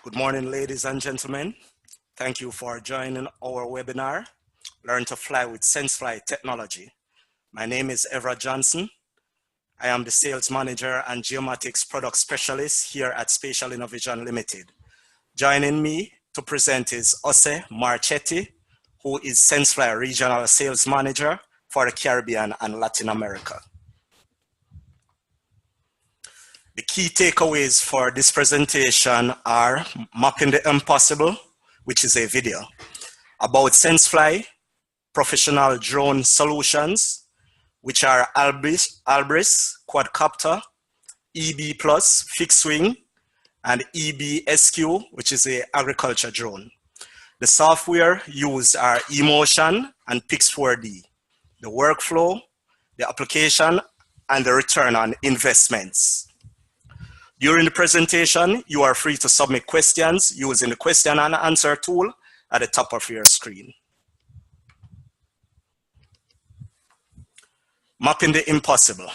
Good morning, ladies and gentlemen. Thank you for joining our webinar, Learn to Fly with senseFly Technology. My name is Everard Johnson. I am the Sales Manager and Geomatics Product Specialist here at Spatial Innovision Limited. Joining me to present is Machetti, who is senseFly Regional Sales Manager for the Caribbean and Latin America. The key takeaways for this presentation are Mapping the Impossible, which is a video, about senseFly, professional drone solutions, which are Albris quadcopter, EBEE Plus fixed wing, and EBEE-SQ, which is a agriculture drone. The software used are eMotion and Pix4D. The workflow, the application, and the return on investments. During the presentation, you are free to submit questions using the question and answer tool at the top of your screen. Mapping the impossible.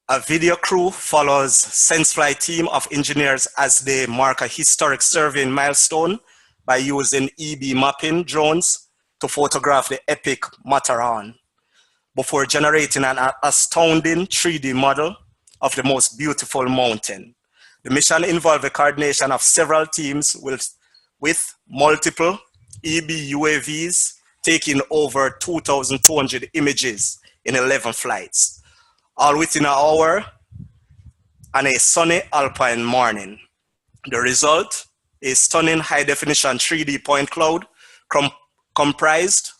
A video crew follows senseFly team of engineers as they mark a historic surveying milestone by using EBEE mapping drones to photograph the epic Matterhorn before generating an astounding 3D model of the most beautiful mountain. The mission involved the coordination of several teams with multiple EBEE UAVs taking over 2,200 images in 11 flights, all within an hour and a sunny alpine morning. The result, a stunning high-definition 3D point cloud comprised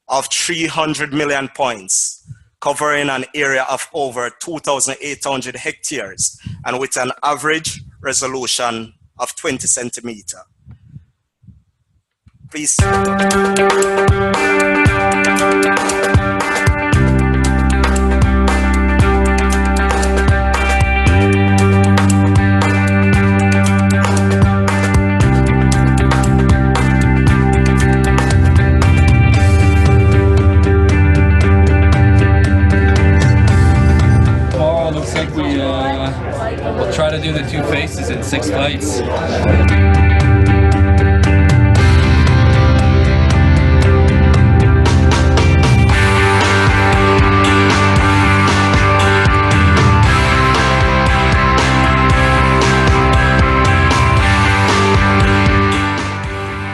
of 300 million points, covering an area of over 2,800 hectares and with an average resolution of 20 centimeters. Please. We'll try to do the two faces in 6 flights.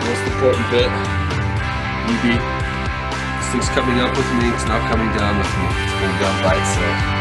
Most important bit, EBEE. This thing's coming up with me, it's not coming down with me. It's going down by itself.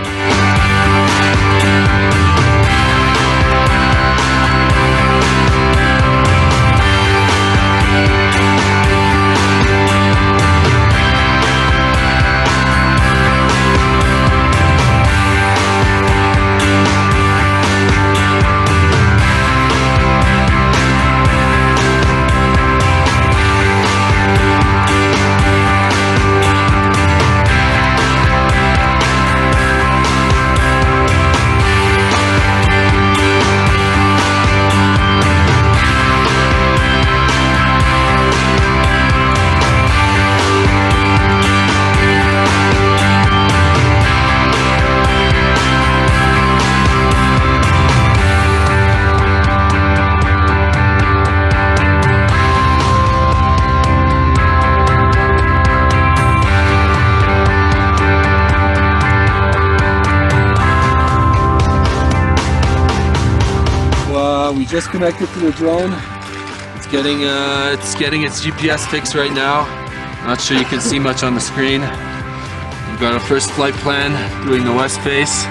We just connected to the drone. It's getting its GPS fix right now. Not sure you can see much on the screen. We've got our first flight plan doing the west face.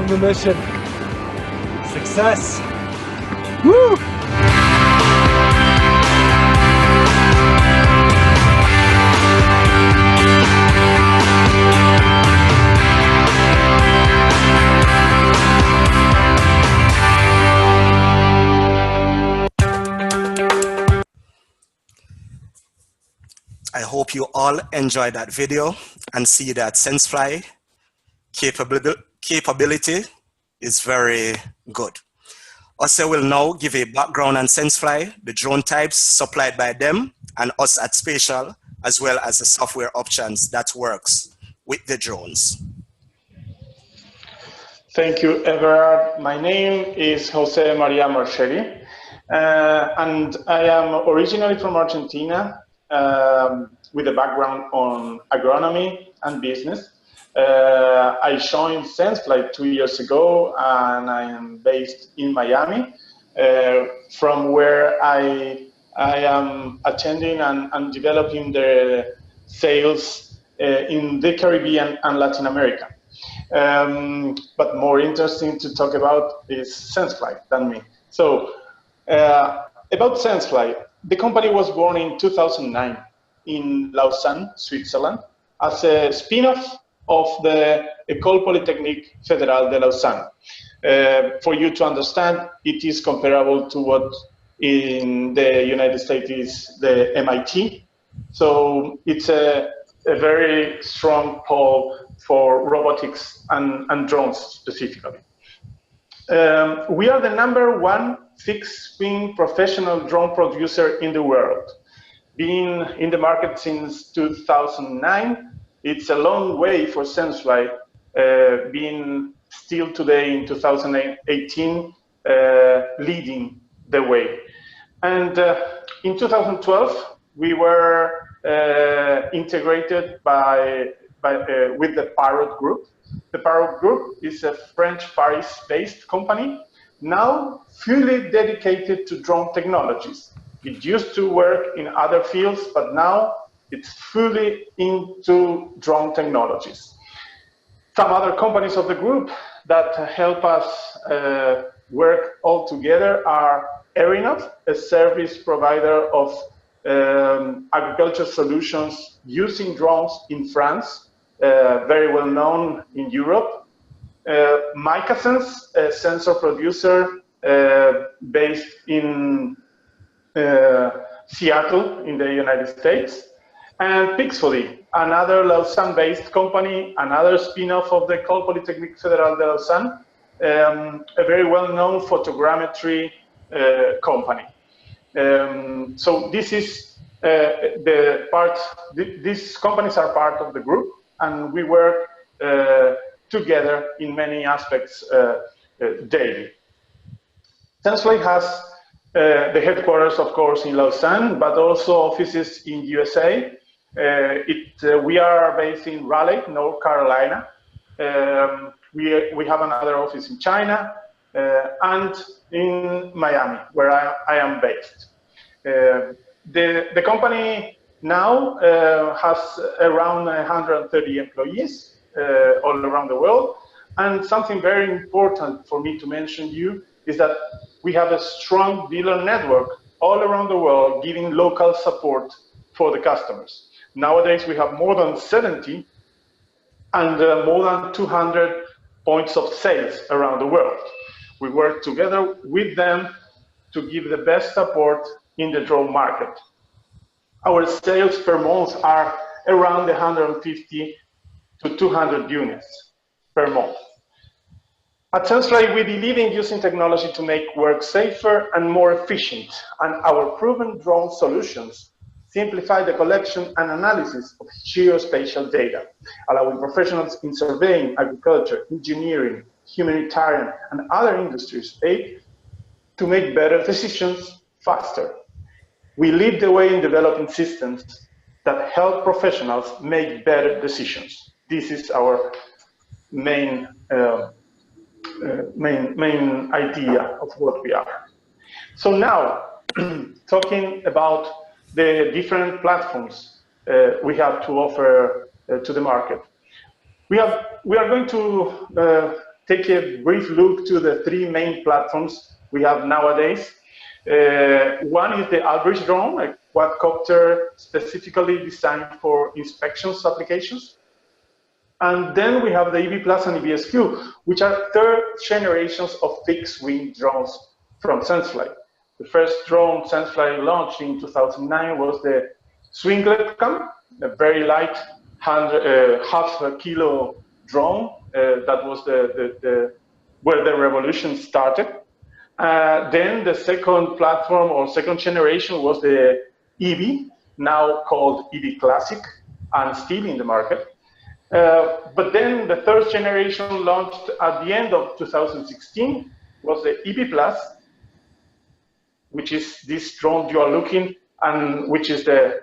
the mission. Success. Woo! I hope you all enjoyed that video and see that senseFly capability is very good. Us will now give a background on senseFly, the drone types supplied by them, and us at Spatial, as well as the software options that works with the drones. Thank you, Everard. My name is Jose Maria Machetti, and I am originally from Argentina with a background on agronomy and business. I joined senseFly 2 years ago, and I am based in Miami, from where I am attending and developing the sales in the Caribbean and Latin America. But more interesting to talk about is senseFly than me. So about senseFly, the company was born in 2009 in Lausanne, Switzerland, as a spin-off of the École Polytechnique Fédérale de Lausanne. For you to understand, it is comparable to what in the United States is the MIT. So it's a very strong pole for robotics and drones specifically. We are the #1 fixed-wing professional drone producer in the world. Being in the market since 2009, it's a long way for senseFly, being still today in 2018, leading the way. And in 2012, we were integrated with the Parrot Group. The Parrot Group is a French Paris-based company, now fully dedicated to drone technologies. It used to work in other fields, but now it's fully into drone technologies. Some other companies of the group that help us work all together are Erinov, a service provider of agriculture solutions using drones in France, very well known in Europe. Micasense, a sensor producer based in Seattle in the United States, and Pix-O-D, another Lausanne-based company, another spin-off of the École Polytechnique Fédérale de Lausanne, a very well-known photogrammetry company. So this is the part. These companies are part of the group, and we work together in many aspects daily. senseFly has the headquarters, of course, in Lausanne, but also offices in USA. We are based in Raleigh, North Carolina. We have another office in China and in Miami, where I am based. The company now has around 130 employees all around the world. And something very important for me to mention you is that we have a strong dealer network all around the world giving local support for the customers. Nowadays, we have more than 70 and more than 200 points of sales around the world. We work together with them to give the best support in the drone market. Our sales per month are around 150 to 200 units per month. At senseFly, we believe in using technology to make work safer and more efficient, and our proven drone solutions simplify the collection and analysis of geospatial data, allowing professionals in surveying, agriculture, engineering, humanitarian, and other industries to make better decisions faster. We lead the way in developing systems that help professionals make better decisions. This is our main idea of what we are. So now, talking about the different platforms we have to offer to the market. We are going to take a brief look to the three main platforms we have nowadays. One is the Albris drone, a quadcopter specifically designed for inspections applications. And then we have the EBEE Plus and EBSQ, which are third generations of fixed-wing drones from senseFly. The first drone senseFly launched in 2009 was the Swinglet Cam, a very light half-kilo drone. That was where the revolution started. Then the second platform or second generation was the EBEE, now called EBEE Classic and still in the market. But then the third generation launched at the end of 2016 was the EBEE Plus, which is this drone you are looking, and which is the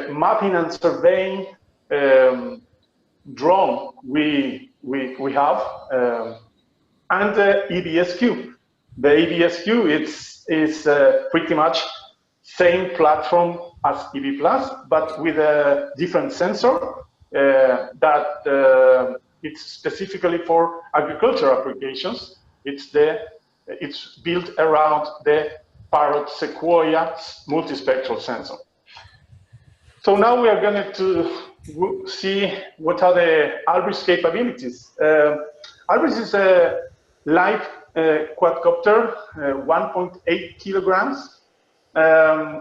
mapping and surveying drone we have, and the EBSQ. The EBSQ is pretty much same platform as EBEE Plus, but with a different sensor that it's specifically for agricultural applications. It's built around the Parrot Sequoia multispectral sensor. So now we are going to see what are the Albris capabilities. Albris is a light quadcopter, 1.8 kilograms,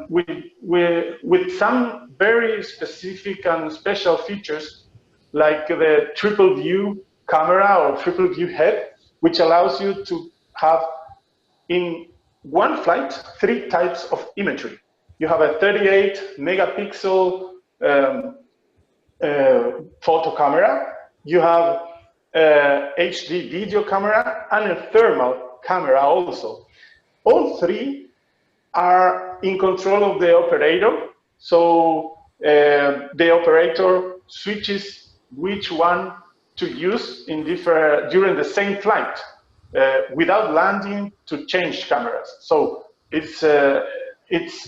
with some very specific and special features, like the triple view camera or triple view head, which allows you to have in one flight 3 types of imagery. You have a 38 megapixel photo camera, you have HD video camera, and a thermal camera also. All 3 are in control of the operator, so the operator switches which one to use in during the same flight without landing to change cameras. So it's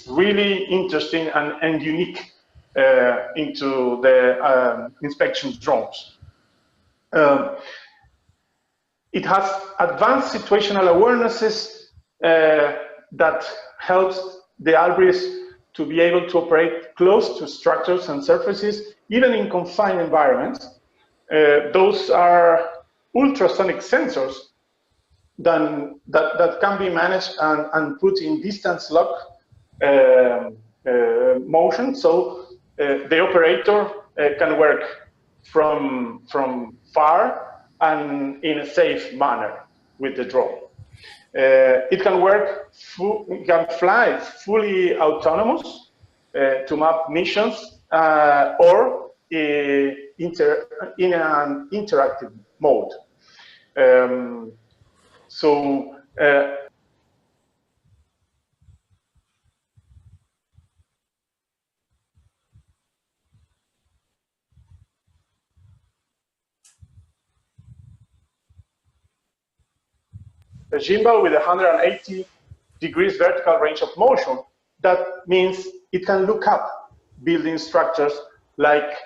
really interesting and unique into the inspection drones. It has advanced situational awarenesses that helps the Albris to be able to operate close to structures and surfaces, even in confined environments. Those are ultrasonic sensors that can be managed and put in distance lock motion, so the operator can work from far and in a safe manner with the drone. It can work, it can fly fully autonomous to map missions or in an interactive mode. A gimbal with 180 degrees vertical range of motion. That means it can look up building structures like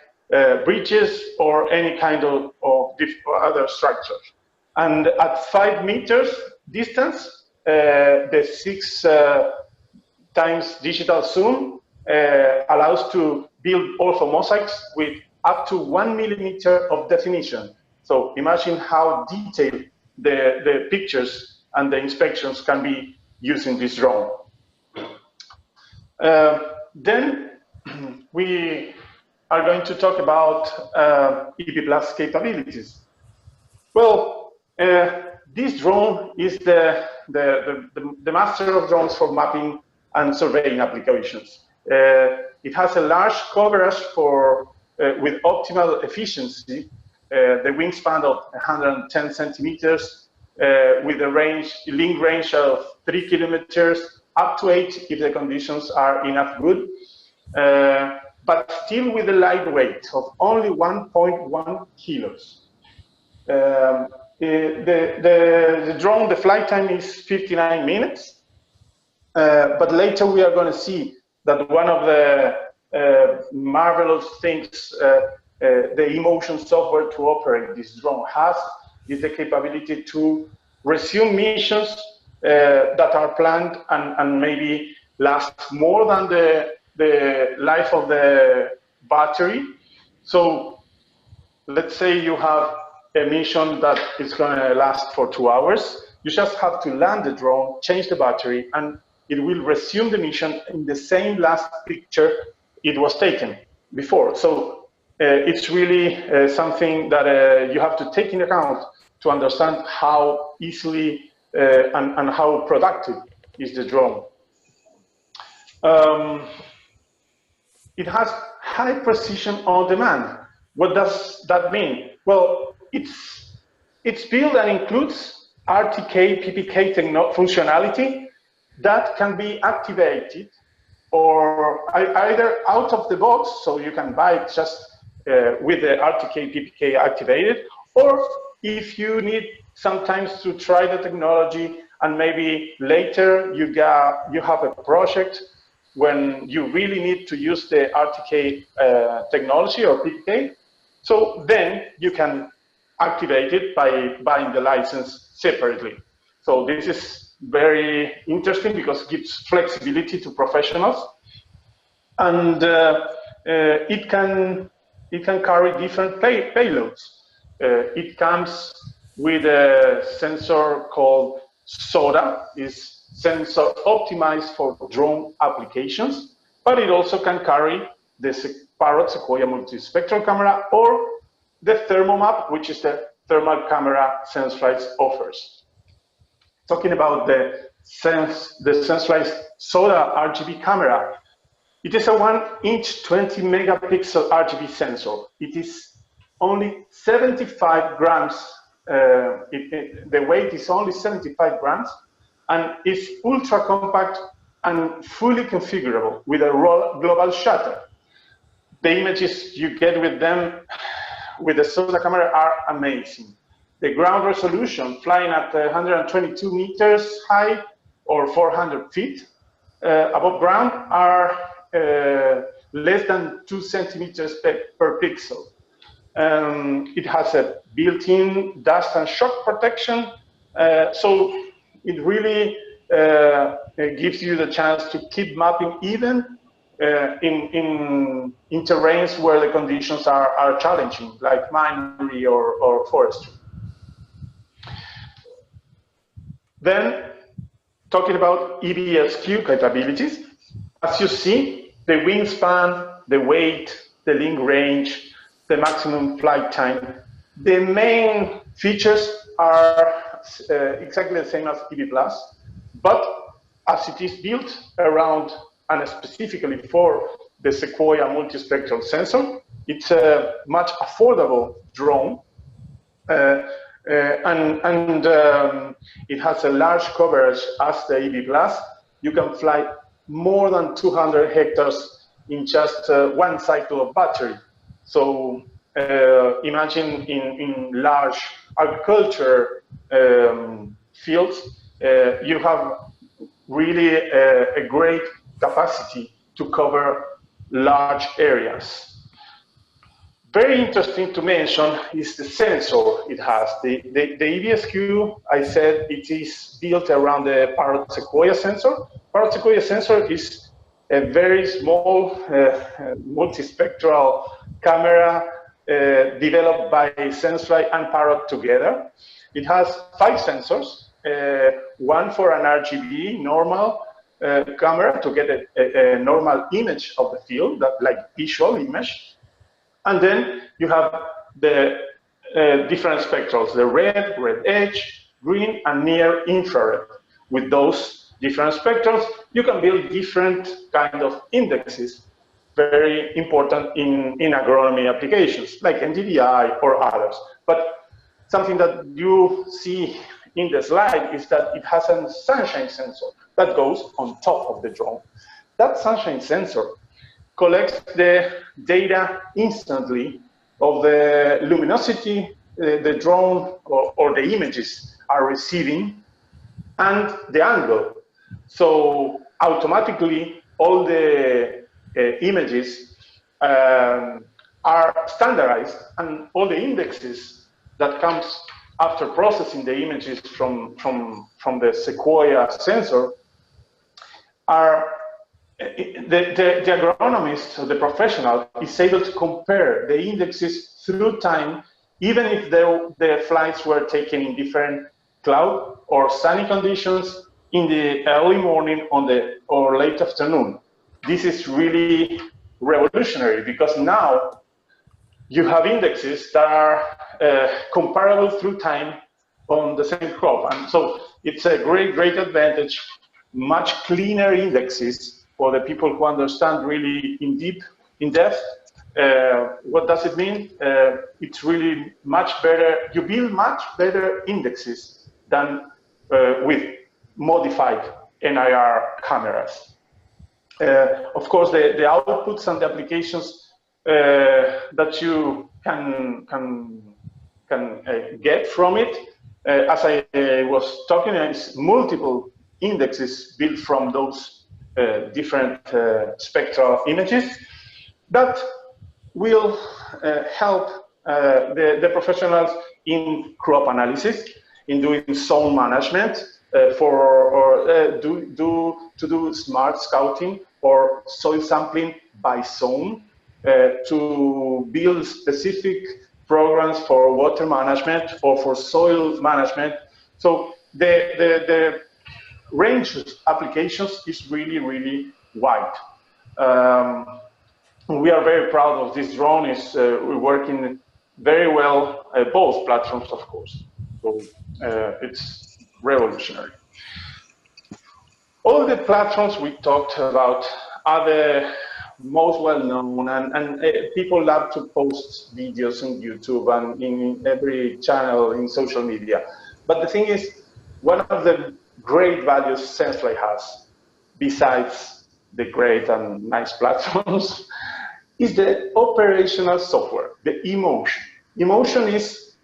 bridges or any kind of other structures. And at 5 meters distance, the 6 times digital zoom allows to build orthomosaics with up to 1 millimeter of definition. So imagine how detailed the pictures and the inspections can be using this drone. Then we are going to talk about EBEE Plus capabilities. Well, this drone is the master of drones for mapping and surveying applications. It has a large coverage with optimal efficiency, the wingspan of 110 centimeters, with a link range of 3 kilometers, up to 8 if the conditions are enough good, but still with a light weight of only 1.1 kilos. The drone, the flight time is 59 minutes, but later we are going to see that one of the marvelous things the emotion software to operate this drone has is the capability to resume missions that are planned and maybe last more than the life of the battery. So let's say you have a mission that is going to last for 2 hours. You just have to land the drone, change the battery, and it will resume the mission in the same last picture it was taken before. So it's really something that you have to take into account to understand how easily and how productive is the drone. It has high precision on demand. What does that mean? Well, it's built and includes RTK, PPK functionality that can be activated or either out of the box, so you can buy it just with the RTK, PPK activated, or if you need sometimes to try the technology and maybe later you have a project when you really need to use the RTK technology or PPK, so then you can activate it by buying the license separately. So this is very interesting because it gives flexibility to professionals, and it can carry different payloads. It comes with a sensor called S.O.D.A, is sensor optimized for drone applications, but it also can carry the Parrot Sequoia multispectral camera or the thermomap, which is the thermal camera senseFly offers. Talking about the senseFly S.O.D.A RGB camera, it is a 1-inch 20 megapixel RGB sensor. It is only 75 grams. The weight is only 75 grams, and it's ultra compact and fully configurable with a global shutter. The images you get with them, with the S.O.D.A camera, are amazing. The ground resolution, flying at 122 meters high or 400 feet above ground, are less than 2 centimeters per pixel. It has a built-in dust and shock protection, so it really gives you the chance to keep mapping even in terrains where the conditions are challenging, like minery or forestry. Then, talking about EBSQ capabilities, as you see, the wingspan, the weight, the link range, the maximum flight time, the main features are exactly the same as EBEE+, but as it is built around and specifically for the Sequoia multispectral sensor, it's a much affordable drone, and it has a large coverage as the EBEE+. You can fly more than 200 hectares in just one cycle of battery. So imagine in large agriculture fields, you have really a great capacity to cover large areas. Very interesting to mention is the sensor it has. The EBSQ, I said, it is built around the Parrot Sequoia sensor. Parrot Sequoia sensor is a very small multispectral camera developed by senseFly and Parrot together. It has 5 sensors, one for an RGB normal camera to get a normal image of the field, that like visual image. And then you have the different spectrals, the red edge, green, and near infrared. With those different spectrals, you can build different kind of indexes, very important in agronomy applications, like NDVI or others. But something that you see in the slide is that it has a sunshine sensor that goes on top of the drone. That sunshine sensor collects the data instantly of the luminosity the drone or the images are receiving and the angle. So automatically all the images are standardized, and all the indexes that comes after processing the images from the Sequoia sensor are, the agronomist or the professional is able to compare the indexes through time, even if the flights were taken in different cloud or sunny conditions in the early morning or late afternoon. This is really revolutionary because now you have indexes that are comparable through time on the same crop. And so it's a great advantage, much cleaner indexes for the people who understand really in depth. What does it mean? It's really much better. You build much better indexes than with modified NIR cameras. Of course, the outputs and the applications that you can get from it, as I was talking, is multiple indexes built from those different spectral images that will help the professionals in crop analysis, in doing zone management, to do smart scouting or soil sampling by zone, to build specific programs for water management or for soil management. So the range of applications is really wide. We are very proud of this drone. We're working very well, both platforms, of course. So it's revolutionary. All the platforms we talked about are the most well-known, and people love to post videos on YouTube and in every channel in social media. But the thing is, one of the great values senseFly has, besides the great and nice platforms, is the operational software, the emotion. Emotion is,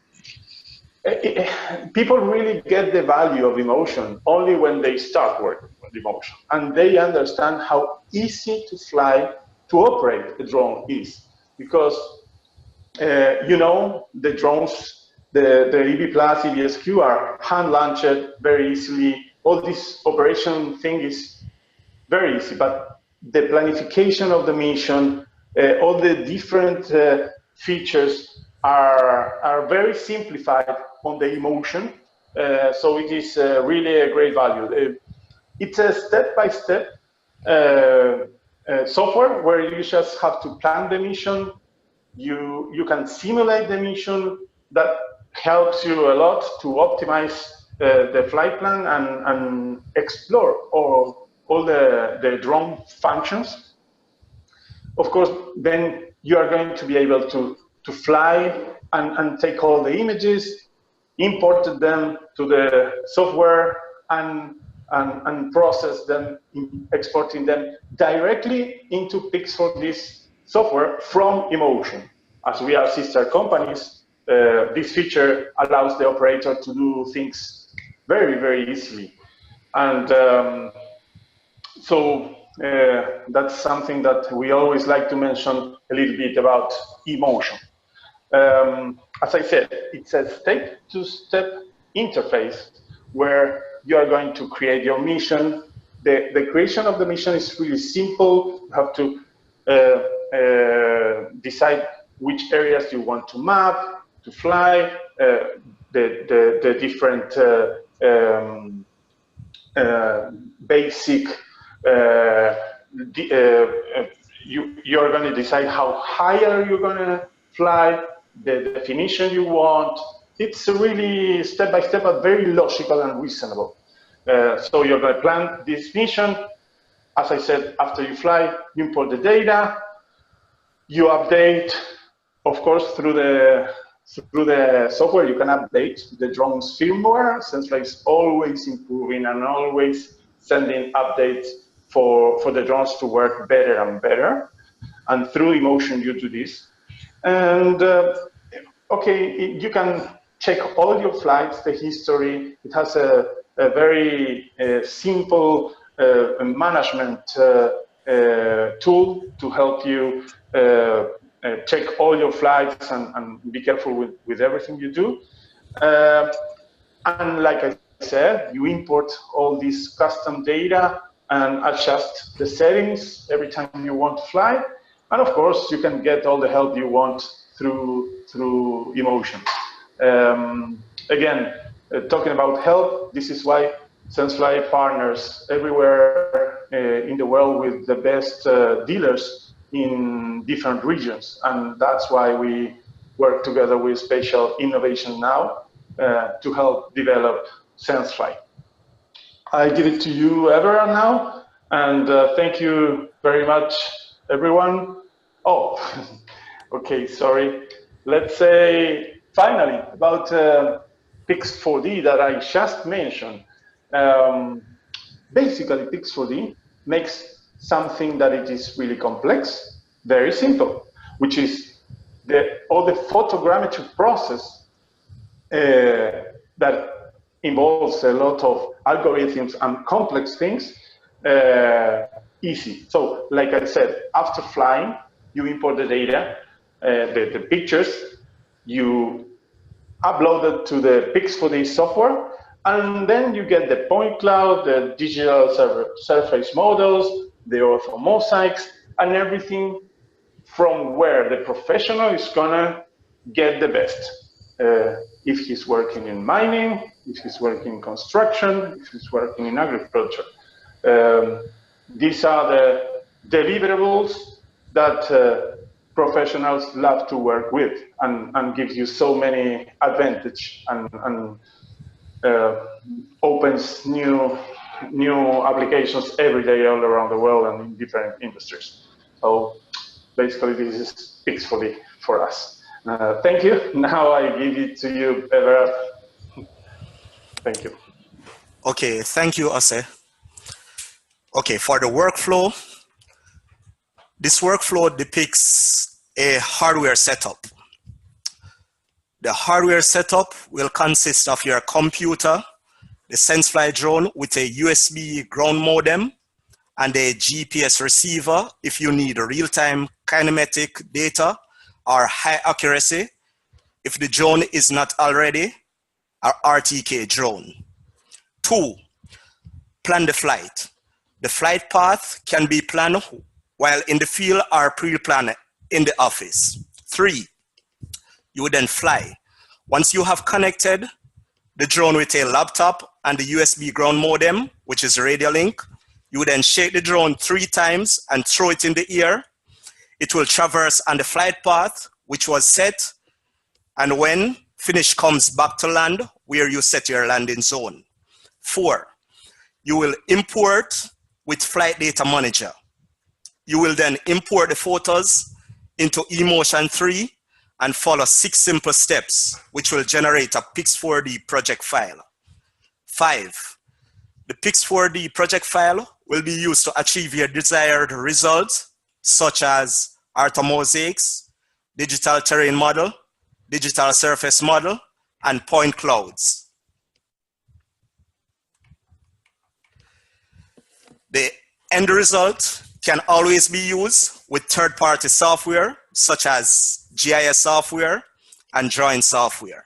people really get the value of emotion only when they start working with emotion, and they understand how easy to fly, to operate a drone is, because you know, the drones, the EBEE Plus, EBSQ are hand launched very easily. All this operation thing is very easy, but the planification of the mission, all the different features are very simplified on the emotion. So it is really a great value. It's a step-by-step software where you just have to plan the mission. You can simulate the mission. That helps you a lot to optimize the flight plan and explore all the drone functions. Of course, then you are going to be able to fly and take all the images, import them to the software, and process them, exporting them directly into Pix4D's software from emotion. As we are sister companies, this feature allows the operator to do things very easily. And so that's something that we always like to mention a little bit about emotion. As I said, it's a step-to-step interface where you are going to create your mission. The creation of the mission is really simple. You have to decide which areas you want to map, to fly, the different basic, you're going to decide how high are you going to fly, the definition you want. It's really step-by-step, but very logical and reasonable. So you're going to plan this mission. As I said, after you fly, you import the data, you update, of course, through the software, you can update the drone's firmware. senseFly is always improving and always sending updates for the drones to work better and better. And through emotion, you do this. And okay, you can check all your flights, the history. It has a very simple management tool to help you check all your flights and be careful with everything you do. And like I said, you import all this custom data and adjust the settings every time you want to fly. And of course, you can get all the help you want through Emotion. Again, talking about help, this is why senseFly partners everywhere in the world with the best dealers in different regions. And that's why we work together with Spatial Innovision now to help develop senseFly. I give it to you, Everard, now. And thank you very much, everyone. Oh, okay, sorry. Let's say, finally, about Pix4D that I just mentioned. Basically, Pix4D makes something that it is really complex very simple, which is all the photogrammetry process that involves a lot of algorithms and complex things easy. So, like I said, after flying, you import the data, the pictures, you upload it to the Pix4D software, and then you get the point cloud, the digital surface models, the ortho mosaics, and everything from where the professional is gonna get the best. If he's working in mining, if he's working in construction, if he's working in agriculture. These are the deliverables that professionals love to work with and gives you so many advantage and opens new applications every day all around the world and in different industries. So basically this is Pix4D for us. Thank you. Now I give it to you, Everard. Thank you. Okay, thank you, Ose. Okay, for the workflow, this workflow depicts a hardware setup. The hardware setup will consist of your computer, the senseFly drone with a USB ground modem, and a GPS receiver if you need real-time kinematic data or high accuracy if the drone is not already an RTK drone. 2, plan the flight. The flight path can be planned while in the field or pre-planned in the office. 3, you would then fly. Once you have connected the drone with a laptop and the USB ground modem, which is radio link, you would then shake the drone 3 times and throw it in the air. It will traverse on the flight path, which was set, and when finished comes back to land where you set your landing zone. 4, you will import with Flight Data Manager. You will then import the photos into eMotion 3 and follow 6 simple steps, which will generate a Pix4D project file. 5, the Pix4D project file will be used to achieve your desired results, such as orthomosaics, digital terrain model, digital surface model, and point clouds. The end result can always be used with third-party software, such as GIS software and drawing software.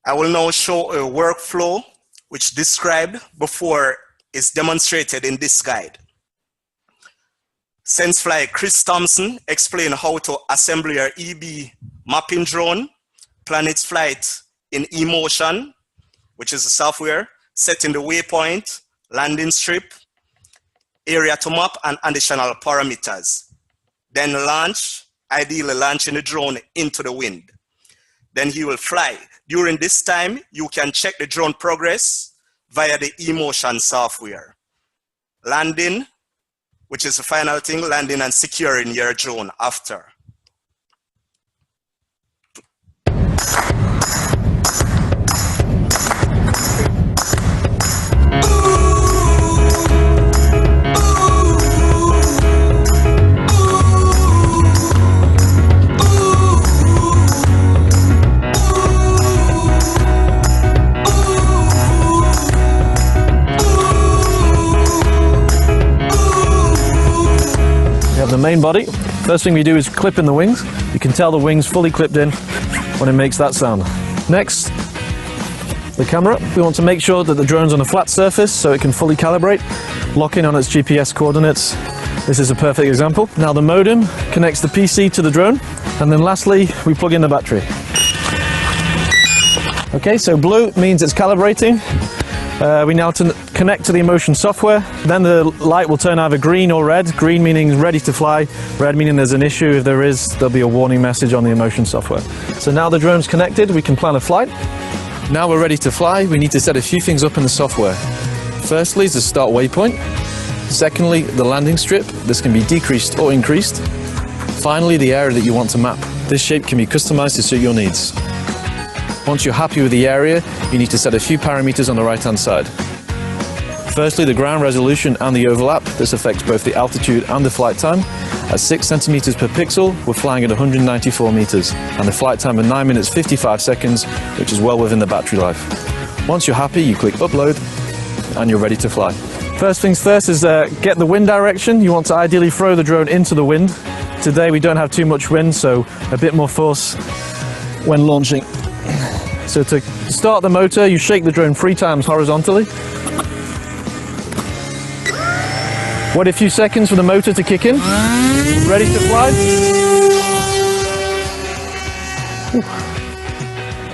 I will now show a workflow which described before is demonstrated in this guide. senseFly Chris Thompson explained how to assemble your EBEE mapping drone, plan its flight in eMotion, which is the software, setting the waypoint, landing strip, area to map, and additional parameters. Then launch, ideally launching the drone into the wind. Then he will fly. During this time, you can check the drone progress via the eMotion software. Landing, which is the final thing, landing and securing your drone after. main body. First thing we do is clip in the wings. You can tell the wings fully clipped in when it makes that sound. Next, the camera. We want to make sure that the drone's on a flat surface so it can fully calibrate, lock in on its GPS coordinates. This is a perfect example. Now the modem connects the PC to the drone, and then lastly, we plug in the battery. Okay, so blue means it's calibrating. We now connect to the Emotion software. Then the light will turn either green or red. Green meaning ready to fly, red meaning there's an issue. If there is, there'll be a warning message on the Emotion software. So now the drone's connected, we can plan a flight. Now we're ready to fly, we need to set a few things up in the software. Firstly is the start waypoint. Secondly, the landing strip. This can be decreased or increased. Finally, the area that you want to map. This shape can be customized to suit your needs. Once you're happy with the area, you need to set a few parameters on the right-hand side. Firstly, the ground resolution and the overlap. This affects both the altitude and the flight time. At 6 centimeters per pixel, we're flying at 194 meters, and the flight time of 9 minutes 55 seconds, which is well within the battery life. Once you're happy, you click upload, and you're ready to fly. First things first is get the wind direction. You want to ideally throw the drone into the wind. Today we don't have too much wind, so a bit more force when launching. So to start the motor, you shake the drone 3 times horizontally. Wait a few seconds for the motor to kick in. Ready to fly.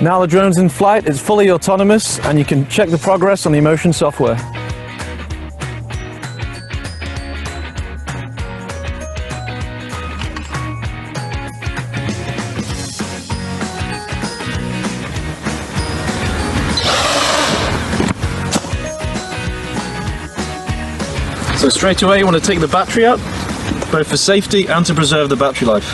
Now the drone's in flight, it's fully autonomous, and you can check the progress on the Emotion software. So straight away you want to take the battery out, both for safety and to preserve the battery life.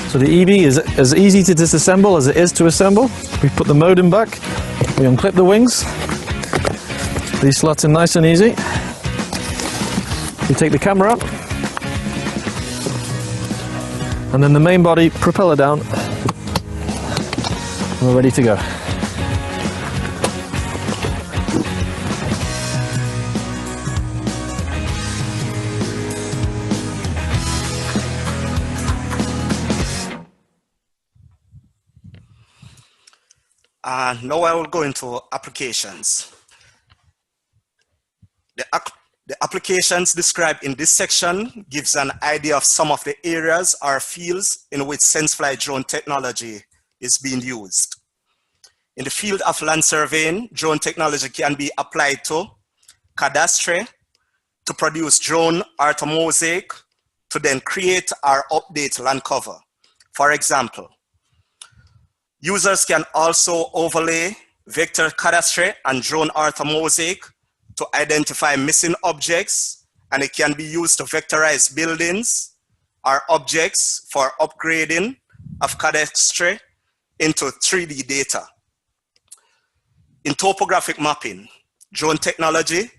So the EBEE is as easy to disassemble as it is to assemble. We put the modem back, we unclip the wings, these slots in nice and easy. We take the camera up, and then the main body, propeller down, and we're ready to go. Now I will go into applications. The applications described in this section gives an idea of some of the areas or fields in which senseFly drone technology is being used. In the field of land surveying, drone technology can be applied to cadastre, to produce drone orthomosaic, to then create or update land cover. For example, users can also overlay vector cadastre and drone orthomosaic to identify missing objects, and it can be used to vectorize buildings or objects for upgrading of cadastre into 3D data. In topographic mapping, drone technology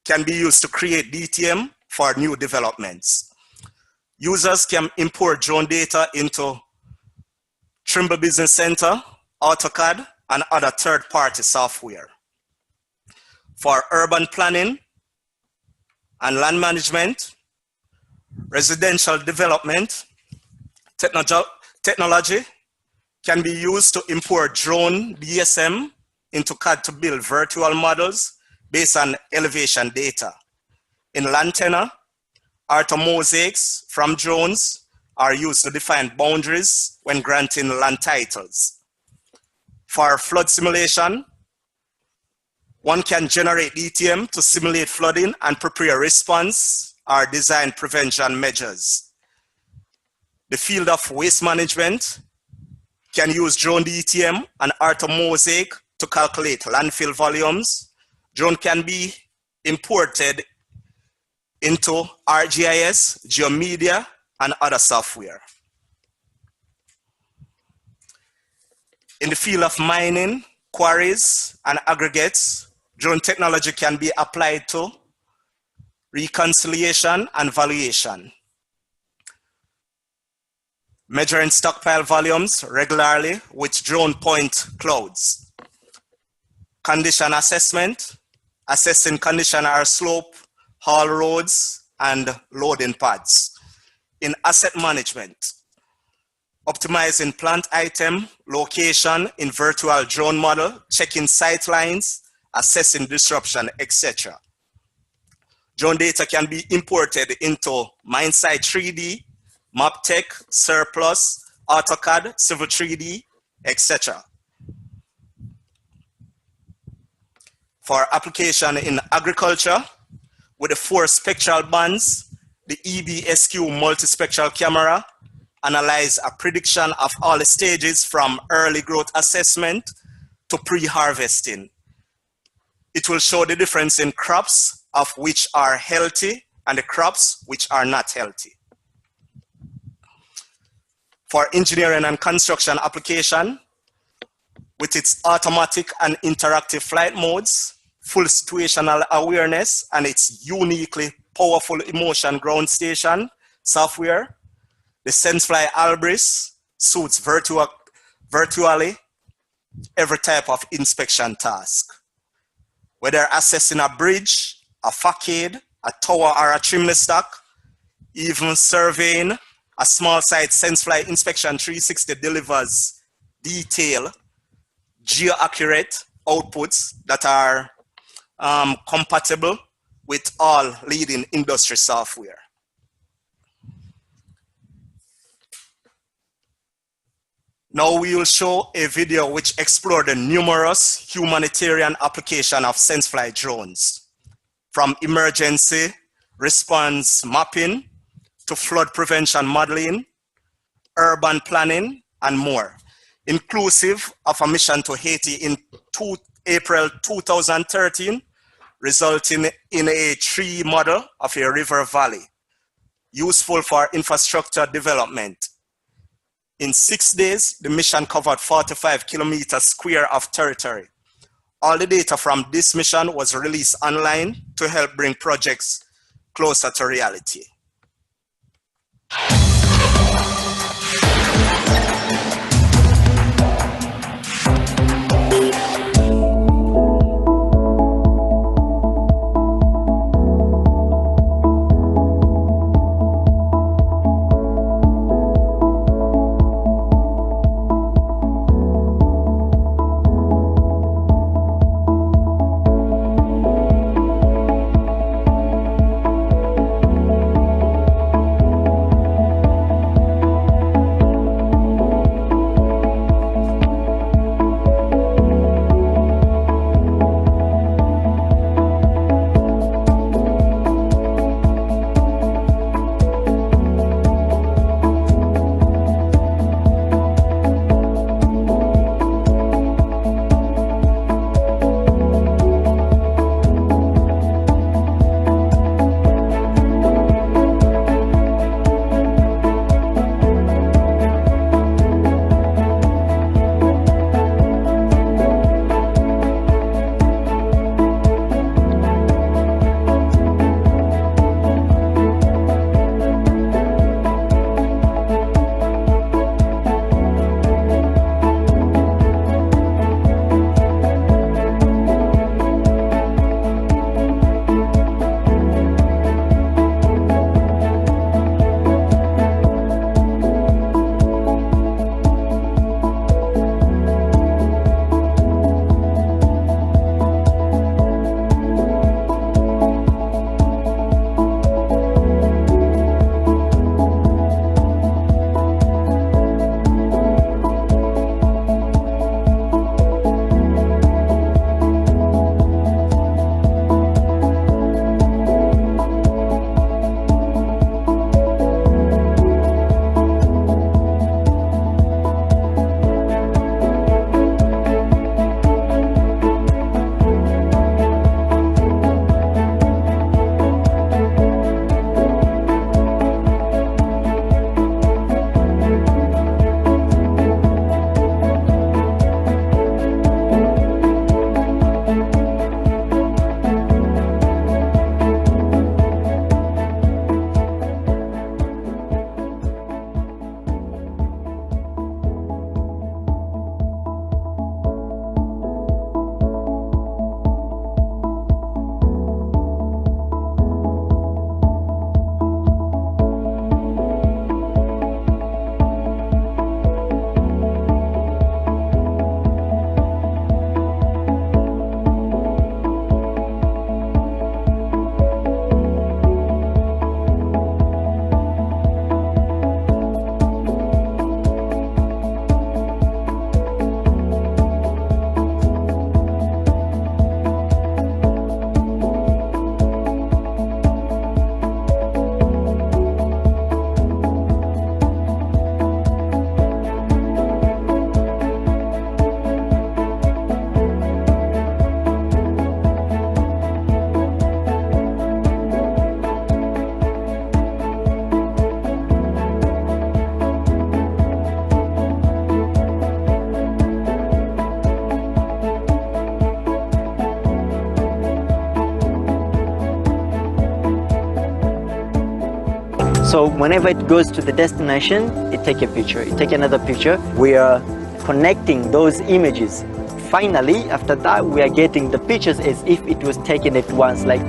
can be used to create DTM for new developments. Users can import drone data into Trimble Business Center, AutoCAD, and other third-party software. For urban planning and land management, residential development, technology can be used to import drone DSM into CAD to build virtual models based on elevation data. In land tenure, orthomosaics from drones are used to define boundaries when granting land titles. For flood simulation, one can generate DTM to simulate flooding and prepare response or design prevention measures. The field of waste management can use drone DTM and orthomosaic to calculate landfill volumes. Drone can be imported into ArcGIS, GeoMedia, and other software. In the field of mining, quarries, and aggregates, drone technology can be applied to reconciliation and valuation. Measuring stockpile volumes regularly with drone point clouds. Condition assessment, assessing condition or slope haul roads, and loading pads. In asset management, optimizing plant item location in virtual drone model, checking sight lines, assessing disruption, etc. Drone data can be imported into MineSite 3D, MapTech, Surplus, AutoCAD, Civil 3D, etc. For application in agriculture, with the 4 spectral bands, the EBEE multispectral camera analyze a prediction of all the stages from early growth assessment to pre-harvesting. It will show the difference in crops of which are healthy and the crops which are not healthy. For engineering and construction application, with its automatic and interactive flight modes, full situational awareness, and its uniquely powerful emotion ground station software, the senseFly Albris suits virtually every type of inspection task. Whether assessing a bridge, a facade, a tower, or a chimney stack, even surveying a small site, senseFly Inspection 360 delivers detailed, geo-accurate outputs that are compatible with all leading industry software. Now we will show a video which explores the numerous humanitarian application of senseFly drones, from emergency response mapping to flood prevention modeling, urban planning, and more, inclusive of a mission to Haiti in April 2013, resulting in a tree model of a river valley, useful for infrastructure development. In 6 days, the mission covered 45 kilometers square of territory. All the data from this mission was released online to help bring projects closer to reality. So whenever it goes to the destination, it takes a picture, it takes another picture. We are connecting those images. Finally, after that, we are getting the pictures as if it was taken at once, like.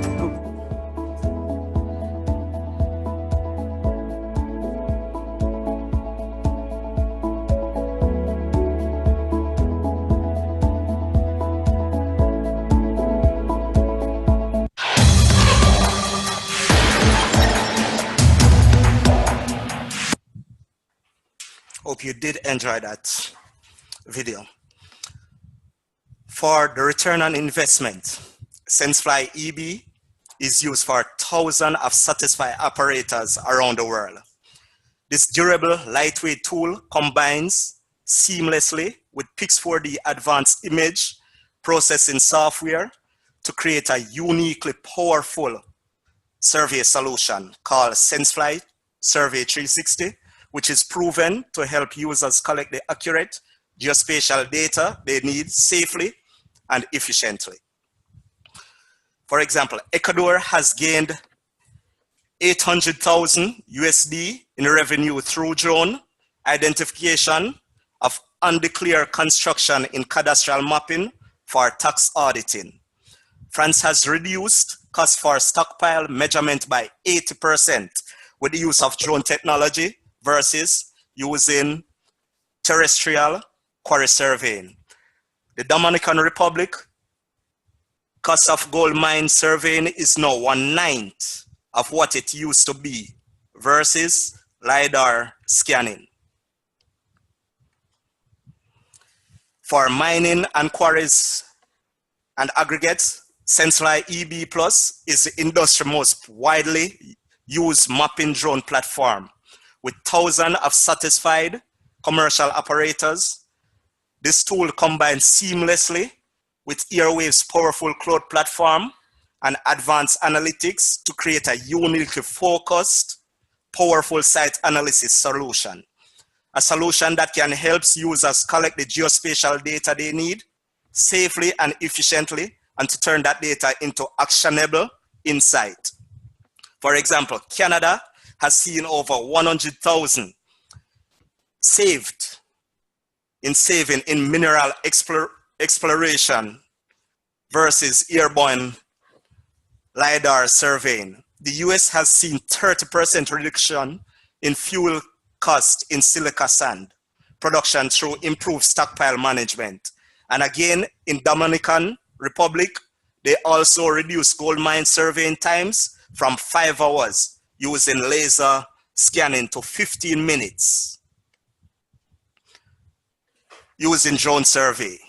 Hope you did enjoy that video. For the return on investment, senseFly EBEE is used for thousands of satisfied operators around the world. This durable, lightweight tool combines seamlessly with Pix4D advanced image processing software to create a uniquely powerful survey solution called senseFly Survey 360, which is proven to help users collect the accurate geospatial data they need safely and efficiently. For example, Ecuador has gained 800,000 USD in revenue through drone identification of undeclared construction in cadastral mapping for tax auditing. France has reduced cost for stockpile measurement by 80% with the use of drone technology versus using terrestrial quarry surveying. The Dominican Republic cost of gold mine surveying is now 1/9 of what it used to be versus LiDAR scanning. For mining and quarries and aggregates, senseFly EBEE Plus is the industry's most widely used mapping drone platform with thousands of satisfied commercial operators. This tool combines seamlessly with Airwave's powerful cloud platform and advanced analytics to create a uniquely focused, powerful site analysis solution. A solution that can help users collect the geospatial data they need safely and efficiently, and to turn that data into actionable insight. For example, Canada has seen over 100,000 saved in mineral exploration versus airborne LiDAR surveying. The US has seen 30% reduction in fuel cost in silica sand production through improved stockpile management. And again, in Dominican Republic, they also reduced gold mine surveying times from 5 hours using laser scanning to 15 minutes using drone survey.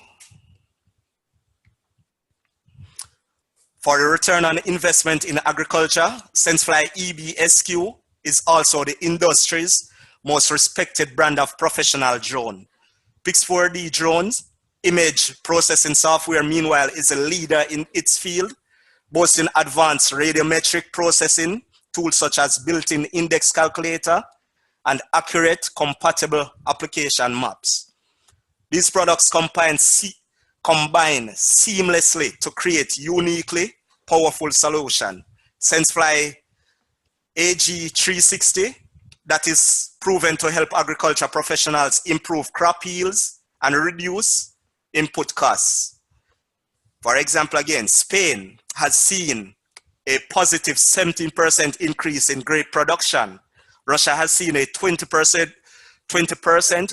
For the return on investment in agriculture, senseFly EBEE SQ is also the industry's most respected brand of professional drone. Pix4D drones image processing software, meanwhile, is a leader in its field, boasting advanced radiometric processing tools such as built-in index calculator and accurate compatible application maps. These products combine seamlessly to create uniquely powerful solution. senseFly AG360 that is proven to help agriculture professionals improve crop yields and reduce input costs. For example, again, Spain has seen a positive 17% increase in grape production. Russia has seen a 20%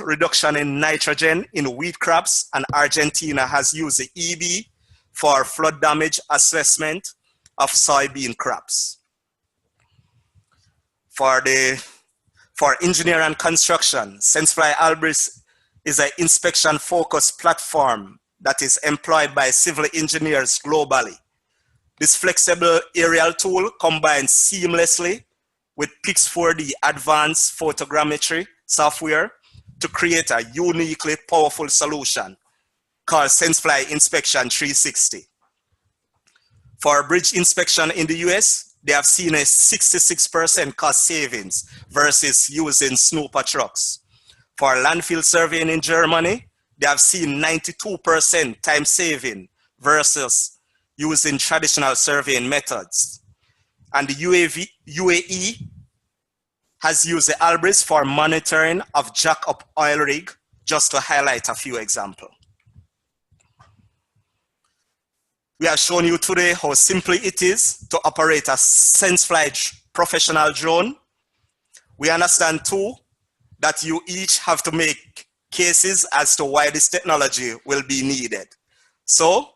reduction in nitrogen in wheat crops, and Argentina has used the EBEE for flood damage assessment of soybean crops. For engineering and construction, senseFly Albris is an inspection-focused platform that is employed by civil engineers globally. This flexible aerial tool combines seamlessly with Pix4D advanced photogrammetry software to create a uniquely powerful solution called senseFly Inspection 360. For bridge inspection in the US, they have seen a 66% cost savings versus using snooper trucks. For landfill surveying in Germany, they have seen 92% time saving versus using traditional surveying methods. And the UAE has used the Albris for monitoring of jack-up oil rig, just to highlight a few examples. We have shown you today how simply it is to operate a senseFly professional drone. We understand too that you each have to make cases as to why this technology will be needed. So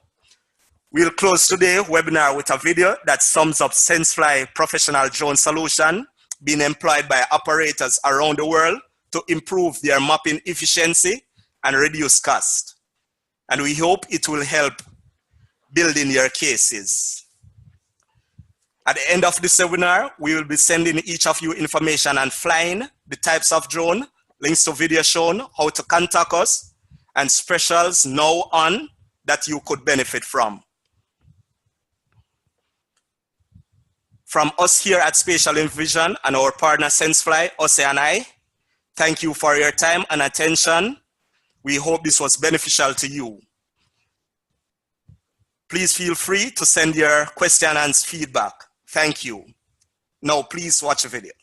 we'll close today's webinar with a video that sums up senseFly professional drone solution being employed by operators around the world to improve their mapping efficiency and reduce cost. And we hope it will help building your cases. At the end of this webinar, we will be sending each of you information on flying, the types of drone, links to video shown, how to contact us, and specials now on that you could benefit from. From us here at Spatial Innovision and our partner senseFly, Ose and I, thank you for your time and attention. We hope this was beneficial to you. Please feel free to send your question and feedback. Thank you. Now, please watch the video.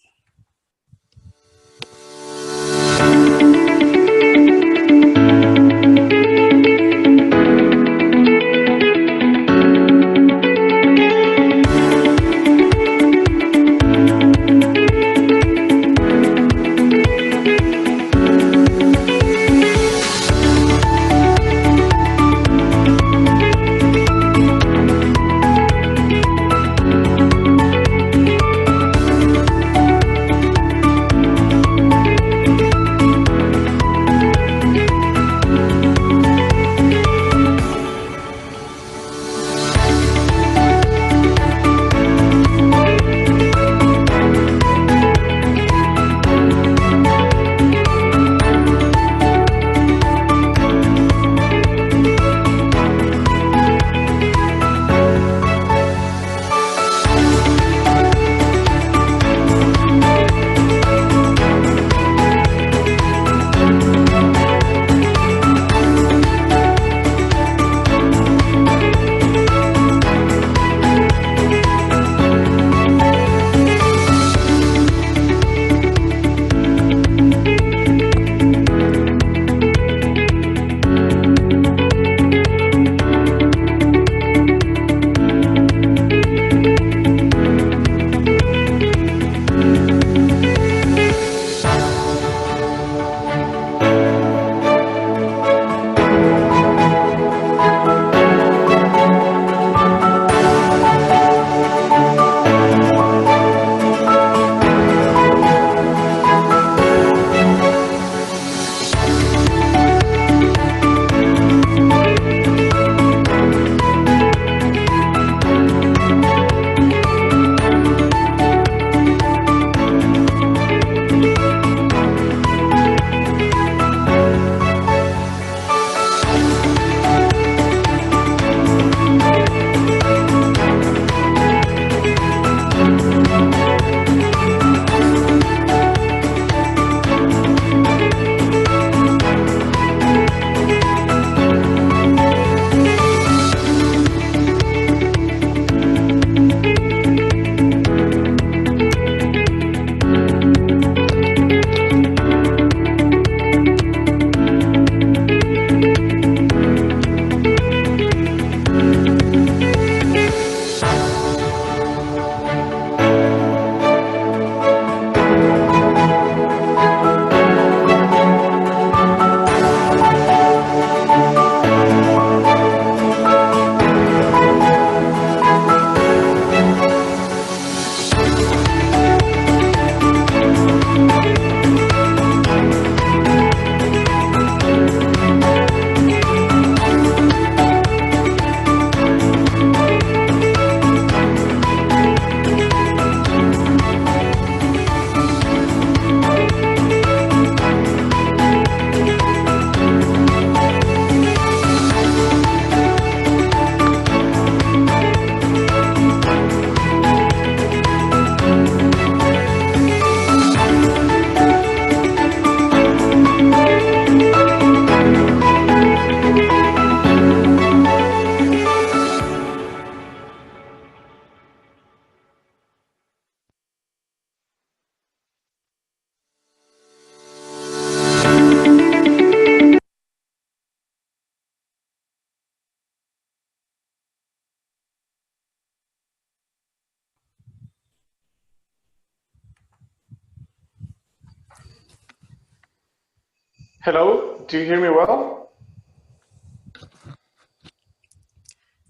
Hello, do you hear me well?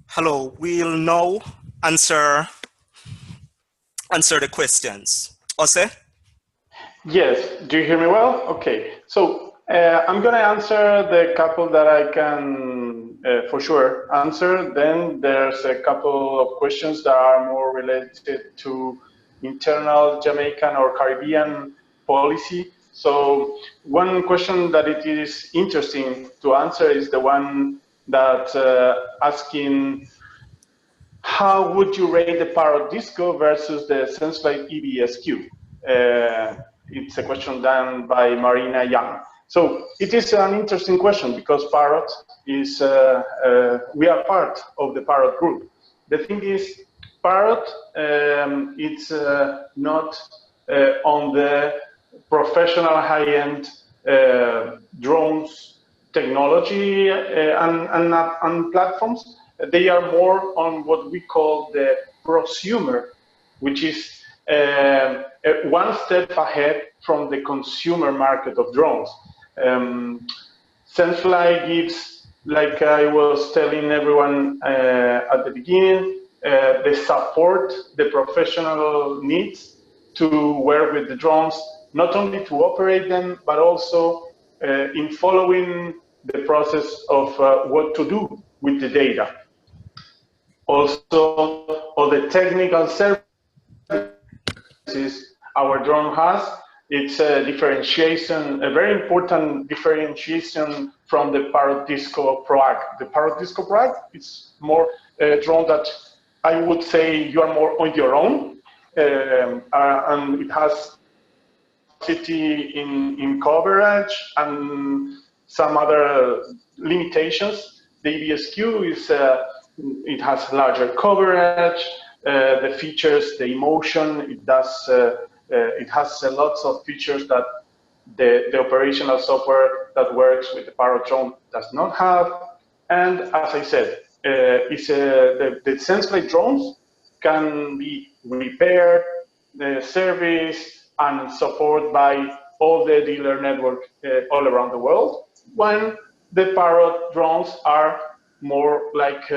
Hello, we'll now answer the questions. Ose? Yes, do you hear me well? Okay, so I'm going to answer the couple that I can for sure answer. Then there's a couple of questions that are more related to internal Jamaican or Caribbean policy. So one question that it is interesting to answer is the one that asking, how would you rate the Parrot Disco versus the senseFly EBSQ? It's a question done by Marina Young. So it is an interesting question because Parrot is, we are part of the Parrot group. The thing is, Parrot, it's not on the professional high-end drones technology and platforms. They are more on what we call the prosumer, which is one step ahead from the consumer market of drones. senseFly gives, like I was telling everyone at the beginning, the support, the professional needs to work with the drones, not only to operate them, but also in following the process of what to do with the data. Also, all the technical services our drone has, it's a differentiation, a very important differentiation from the Parrot Disco Pro-AG. The Parrot Disco Pro-AG is more a drone that I would say you are more on your own, and it has capacity in coverage and some other limitations. The EBSQ is it has larger coverage, the features, the emotion, it has lots of features that the operational software that works with the Parrot drone does not have. And as I said, the senseFly drones can be repaired, serviced, and supported by all the dealer network all around the world, when the Parrot drones are more like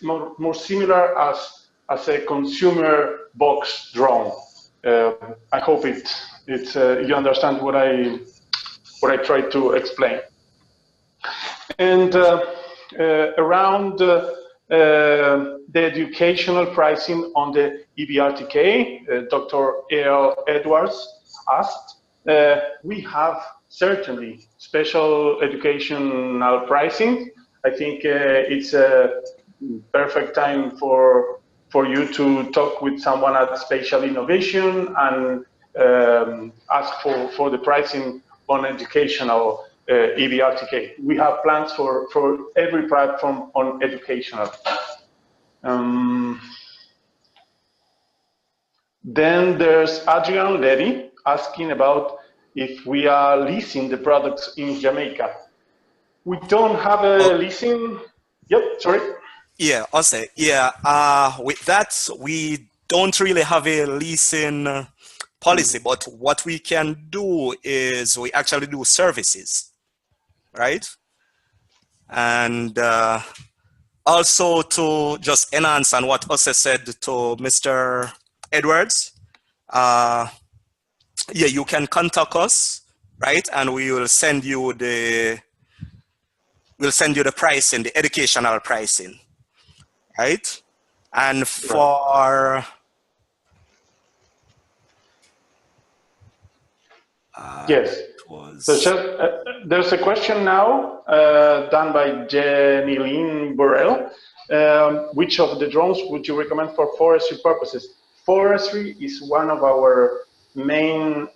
more similar as a consumer box drone. I hope you understand what I tried to explain. And around the educational pricing on the EBRTK, Dr. A.L. Edwards asked, we have certainly special educational pricing. I think it's a perfect time for you to talk with someone at Spatial Innovision and ask for the pricing on educational EBRTK. We have plans for every platform on educational. Then there's Adrian Levy asking about if we are leasing the products in Jamaica. We don't have a leasing. Yep, sorry. Yeah, Ose. Yeah, with that, we don't really have a leasing policy, but what we can do is we actually do services, right? And also to just enhance on what Ose said to Mr. Edwards, yeah, you can contact us, right? And we will send you the pricing, the educational pricing, right? And for yes, so there's a question now done by Jenny Lynn Burrell. Which of the drones would you recommend for forestry purposes? Forestry is one of our main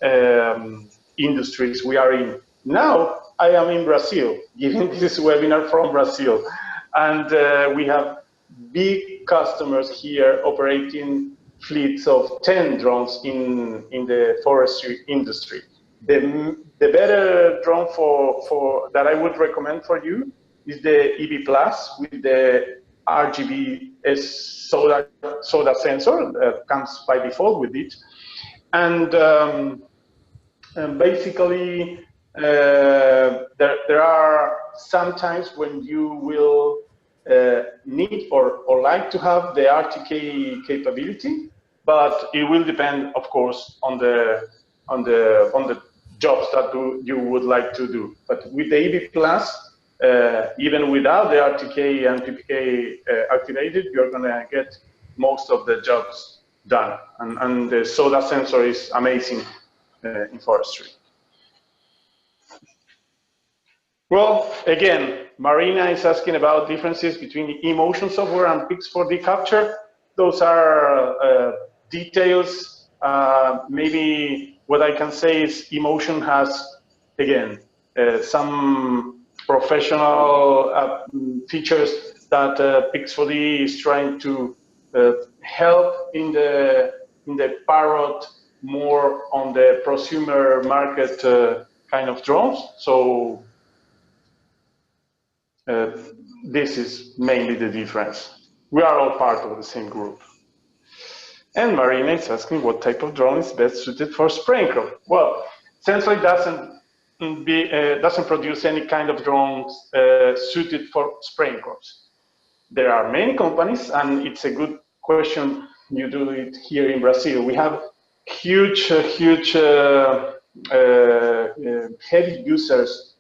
industries we are in. Now, I am in Brazil, giving this webinar from Brazil. And we have big customers here operating fleets of 10 drones in the forestry industry. The better drone for that I would recommend for you is the EBEE Plus with the ROI-SODA sensor that comes by default with it. And basically, There are some times when you will need or like to have the RTK capability, but it will depend, of course, on the jobs that you would like to do. But with the EBEE Plus, even without the RTK and PPK activated, you're going to get most of the jobs done. And the S.O.D.A sensor is amazing in forestry. Well, again, Marina is asking about differences between eMotion software and Pix4D capture. Those are details. Maybe what I can say is eMotion has, again, some professional features that Pix4D is trying to help in the Parrot more on the prosumer market kind of drones. So this is mainly the difference. We are all part of the same group. And Marina is asking what type of drone is best suited for spraying crop. Well, senseFly doesn't produce any kind of drones suited for spraying crops. There are many companies, and it's a good question you do it here in Brazil. We have huge heavy users.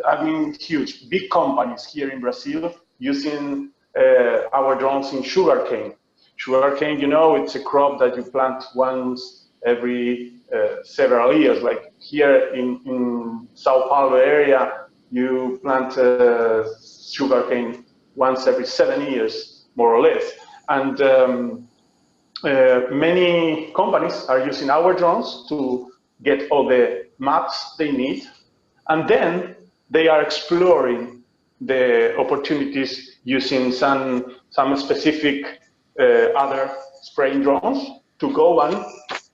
I mean, huge, big companies here in Brazil using our drones in sugarcane. Sugarcane, you know, it's a crop that you plant once every several years. Like here in Sao Paulo area, you plant sugarcane once every 7 years, more or less. And many companies are using our drones to get all the maps they need, and then they are exploring the opportunities using some specific other spraying drones to go and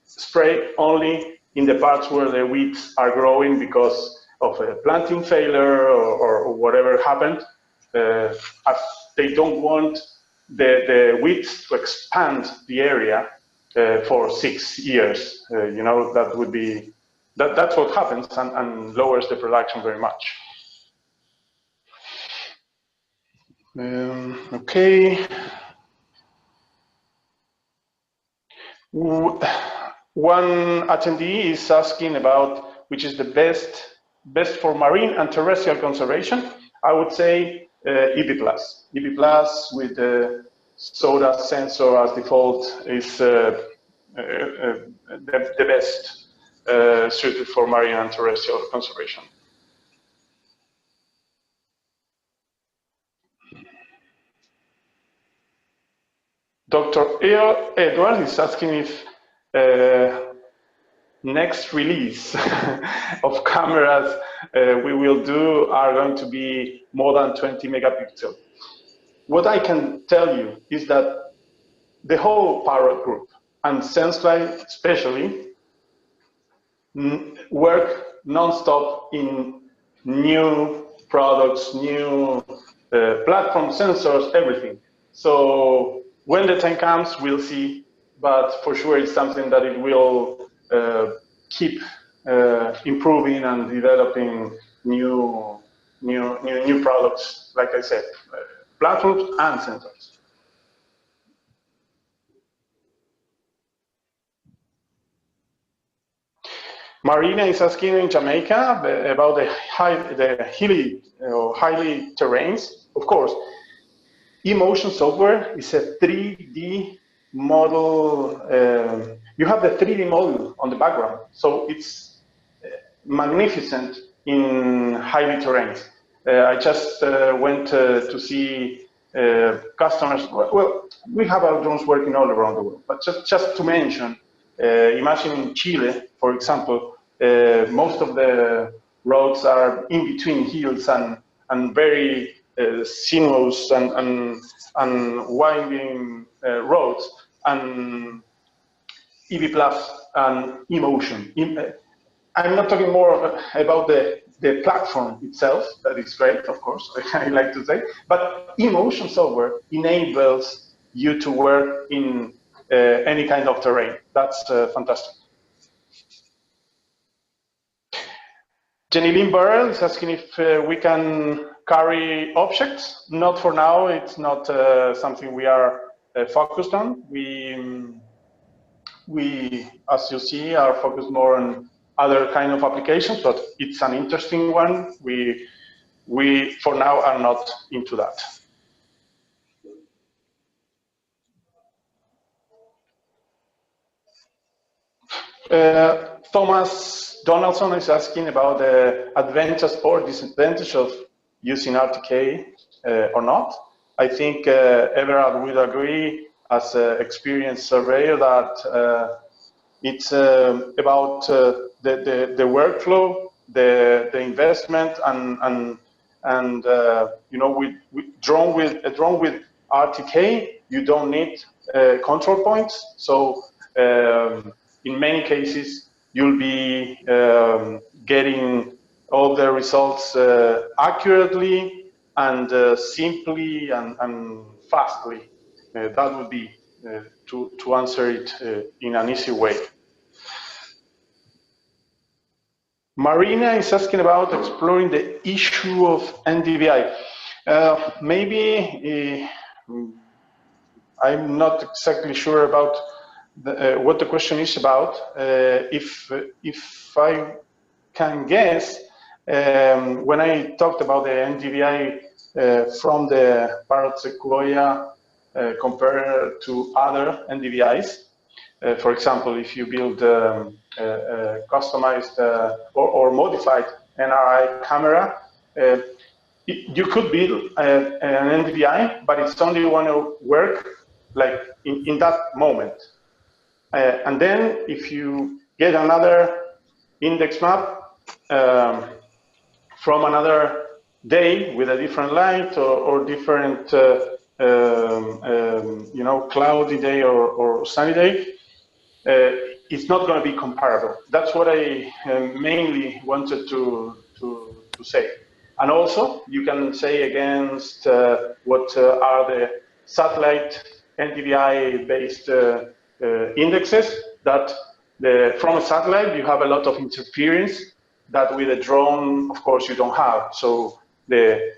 spray only in the parts where the weeds are growing because of a planting failure or whatever happened, as they don't want the weeds to expand the area for 6 years. You know, that would be, that's what happens and lowers the production very much. Okay. One attendee is asking about which is the best for marine and terrestrial conservation. I would say EBEE Plus. EBEE Plus with the S.O.D.A sensor as default is the best suited for marine and terrestrial conservation. Dr. Edward is asking if next release of cameras we will do are going to be more than 20 megapixels. What I can tell you is that the whole Parrot group and senseFly especially work non-stop in new products, new platform sensors, everything. So when the time comes, we'll see, but for sure it's something that it will keep improving and developing new products, like I said, platforms and sensors. Marina is asking in Jamaica about the hilly terrains. Of course, eMotion software is a 3D model. You have the 3D model on the background, so it's magnificent in hilly terrains. I just went to see customers. Well, we have our drones working all around the world, but just to mention, imagine in Chile, for example, most of the roads are in between hills and very sinuous and winding roads, and EBEE Plus and eMotion. I'm not talking more about the platform itself, that is great, of course, I like to say, but eMotion software enables you to work in any kind of terrain. That's fantastic. Jenny Burrell is asking if we can carry objects. Not for now. It's not something we are focused on. We, as you see, are focused more on other kind of applications, but it's an interesting one. We for now are not into that. Thomas Donaldson is asking about the advantage or disadvantage of using RTK or not. I think Everard would agree, as an experienced surveyor, that it's about the workflow, the investment, and you know, with drone with RTK, you don't need control points. So in many cases, you'll be getting all the results accurately and simply and fastly. That would be to answer it in an easy way. Marina is asking about exploring the issue of NDVI. Maybe I'm not exactly sure about what the question is about. If I can guess, when I talked about the NDVI from the Parrot Sequoia compared to other NDVIs, for example, if you build a customized or modified NRI camera, you could build an NDVI, but it's only going to work like in that moment. And then if you get another index map from another day with a different light or different, you know, cloudy day or sunny day, it's not going to be comparable. That's what I mainly wanted to say. And also, you can say against what are the satellite NDVI-based indexes, that from a satellite, you have a lot of interference that with a drone, of course, you don't have. So the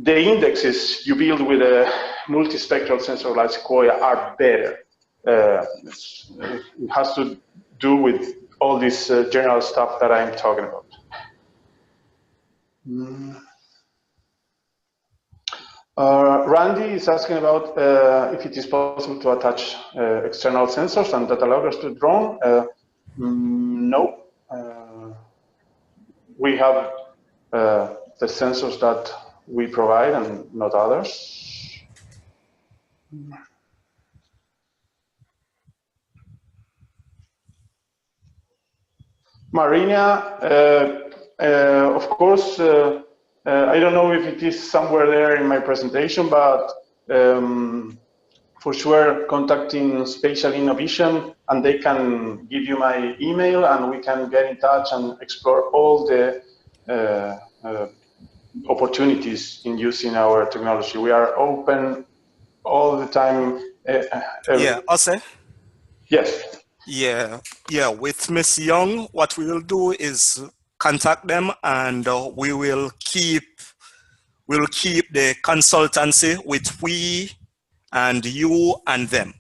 indexes you build with a multispectral sensor like Sequoia are better. It has to do with all this general stuff that I'm talking about. Randy is asking about if it is possible to attach external sensors and data loggers to the drone. No. We have the sensors that we provide and not others. Marina, of course, I don't know if it is somewhere there in my presentation, but for sure contacting Spatial Innovision, and they can give you my email and we can get in touch and explore all the opportunities in using our technology. We are open all the time. Yeah, Ose? Yes. Yeah, with Miss Young, what we will do is contact them, and we will keep the consultancy with we and you and them.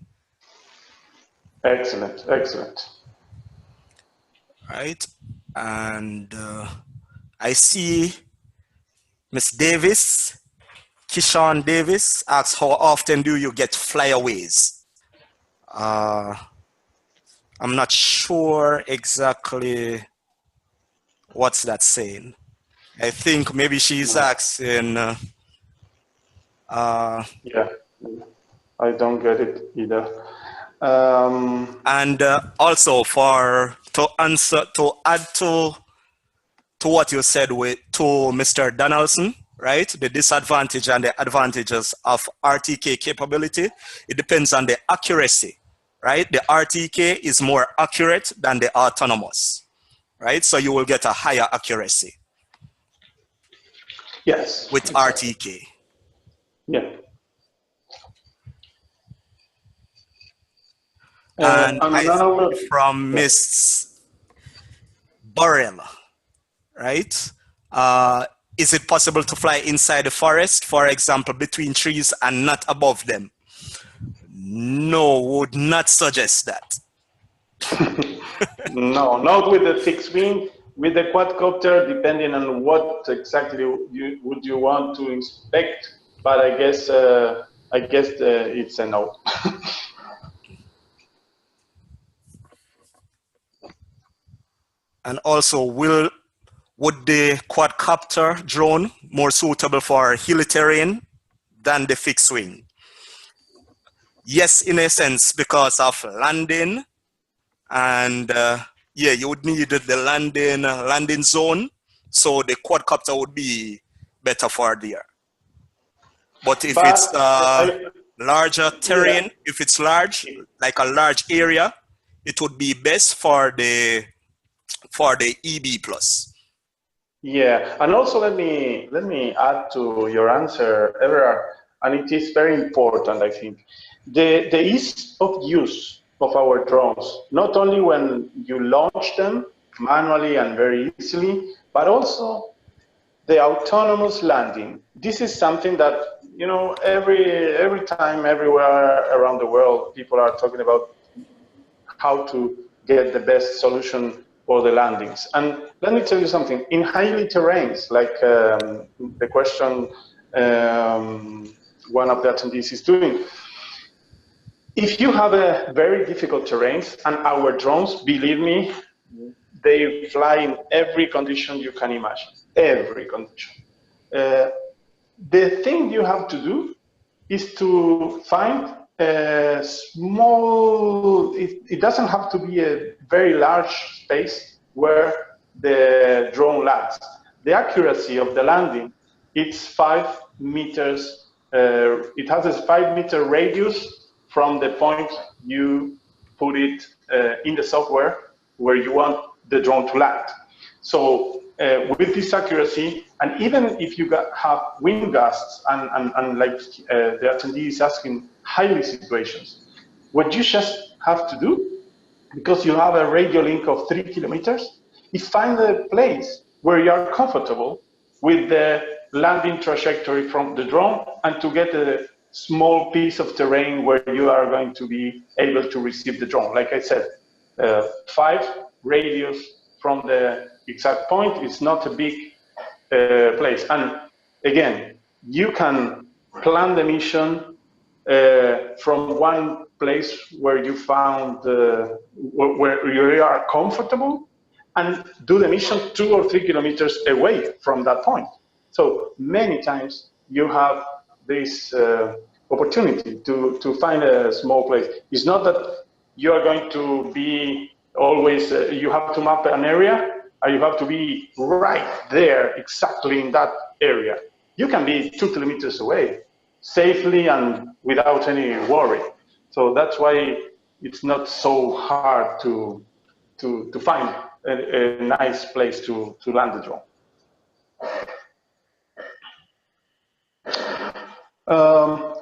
Excellent, excellent. Right, and I see Miss Davis, Kishan Davis asks, how often do you get flyaways? I'm not sure exactly what's that saying. I think maybe she's asking. Yeah, I don't get it either. And also to add to what you said to Mr. Donaldson, right? The disadvantage and the advantages of RTK capability, it depends on the accuracy, right? The RTK is more accurate than the autonomous, right? So you will get a higher accuracy. Yes. With exactly. RTK. Yeah. And I see from Miss Burrell, right? Is it possible to fly inside the forest, for example, between trees and not above them? No, would not suggest that. No, not with the fixed wing. With the quadcopter, depending on what exactly would you want to inspect, but I guess it's a no. And also, would the quadcopter drone more suitable for hilly terrain than the fixed wing? Yes, in a sense, because of landing, and yeah, you would need the landing zone, so the quadcopter would be better for there. But if it's larger terrain, yeah, if it's large, like a large area, it would be best for the EBEE Plus. Yeah, and also let me add to your answer, Everard, and it is very important, I think. The ease of use of our drones, not only when you launch them manually and very easily, but also the autonomous landing. This is something that, you know, every time, everywhere around the world, people are talking about how to get the best solution for the landings. And let me tell you something, in highly terrains, like the question one of the attendees is doing, if you have a very difficult terrains, and our drones, believe me, they fly in every condition you can imagine, every condition. The thing you have to do is to find a small, it doesn't have to be a very large space where the drone lands. The accuracy of the landing, it's 5 meters, it has a 5-meter radius from the point you put it in the software where you want the drone to land. So with this accuracy, and even if you have wind gusts and like the attendee is asking, highly situations, what you just have to do, because you have a radio link of 3 kilometers, is find a place where you are comfortable with the landing trajectory from the drone and to get a small piece of terrain where you are going to be able to receive the drone. Like I said, 5 radius from the exact point is not a big place. And again, you can plan the mission from one place where you found, where you are comfortable, and do the mission 2 or 3 kilometers away from that point. So many times you have this opportunity to find a small place. It's not that you are going to be always, you have to map an area, and you have to be right there, exactly in that area. You can be 2 kilometers away, safely and without any worry. So that's why it's not so hard to find a nice place to land the drone.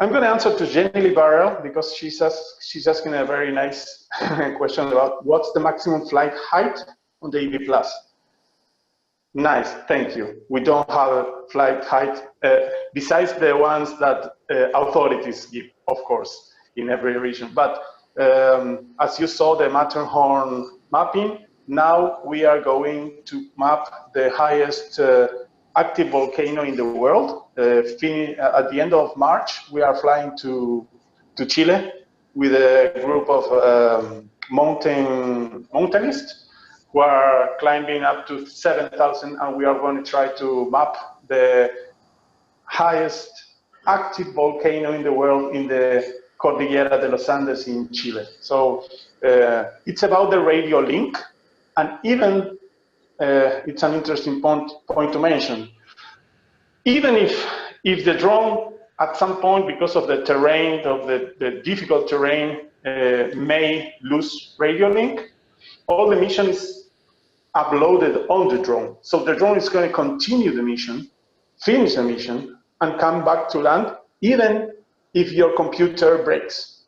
I'm going to answer to Jenny Barrel because she's asking a very nice question about what's the maximum flight height on the EBEE Plus. Nice, thank you. We don't have a flight height besides the ones that authorities give, of course, in every region. But as you saw the Matterhorn mapping, now we are going to map the highest active volcano in the world. At the end of March, we are flying to Chile with a group of mountainists who are climbing up to 7,000, and we are going to try to map the highest active volcano in the world in the Cordillera de los Andes in Chile. So it's about the radio link, and even it's an interesting point to mention. Even if the drone at some point, because of the terrain, of the difficult terrain, may lose radio link, all the mission is uploaded on the drone. So the drone is going to continue the mission, finish the mission, and come back to land, even if your computer breaks.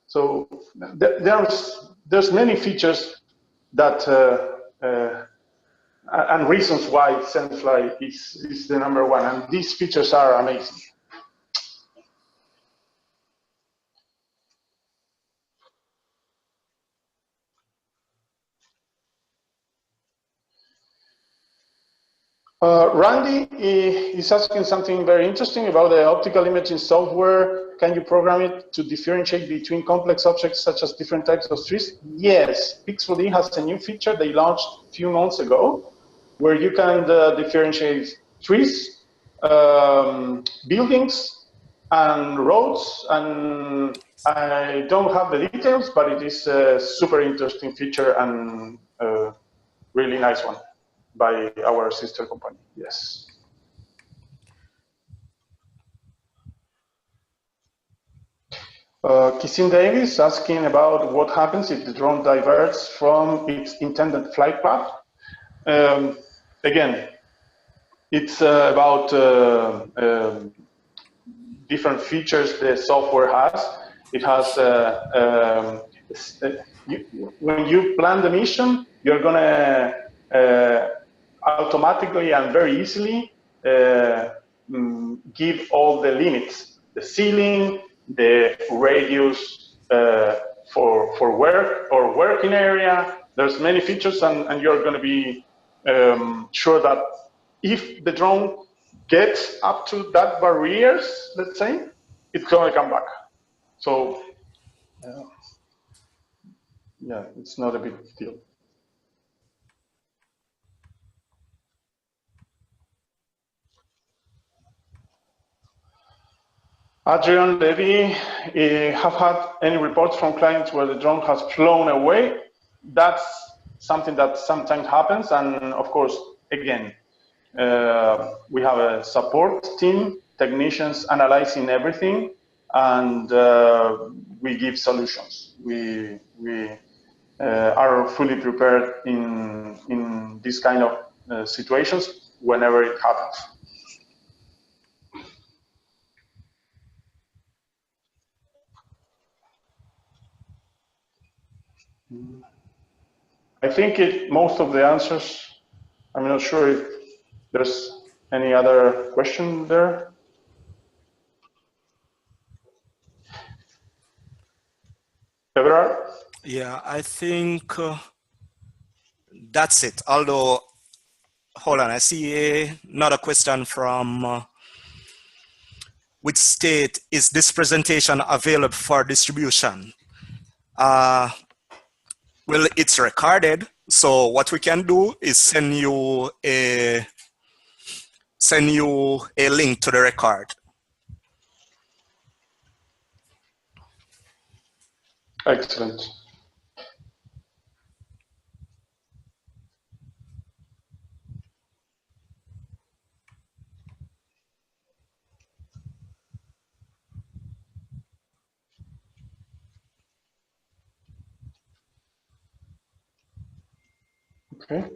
So there's many features that and reasons why senseFly is the #1. And these features are amazing. Randy is asking something very interesting about the optical imaging software. Can you program it to differentiate between complex objects such as different types of trees? Yes, Pix4D has a new feature they launched a few months ago where you can differentiate trees, buildings, and roads. And I don't have the details, but it is a super interesting feature and a really nice one by our sister company, yes. Kissin Davis asking about what happens if the drone diverts from its intended flight path. Again, it's about different features the software has. It has, when you plan the mission, you're gonna automatically and very easily give all the limits, the ceiling, the radius for work or working area. There's many features, and you're going to be sure that if the drone gets up to that barriers, let's say, it's going to come back. So yeah, it's not a big deal. Adrian Levy, have had any reports from clients where the drone has flown away? That's something that sometimes happens, and of course, again, we have a support team, technicians analyzing everything, and we give solutions. We are fully prepared in this kind of situations whenever it happens. I think most of the answers, I'm not sure if there's any other question there. Everard? Yeah, I think that's it. Although, hold on, I see another question from which state is this presentation available for distribution? Well, it's recorded, so what we can do is send you a link to the record. Excellent. Okay.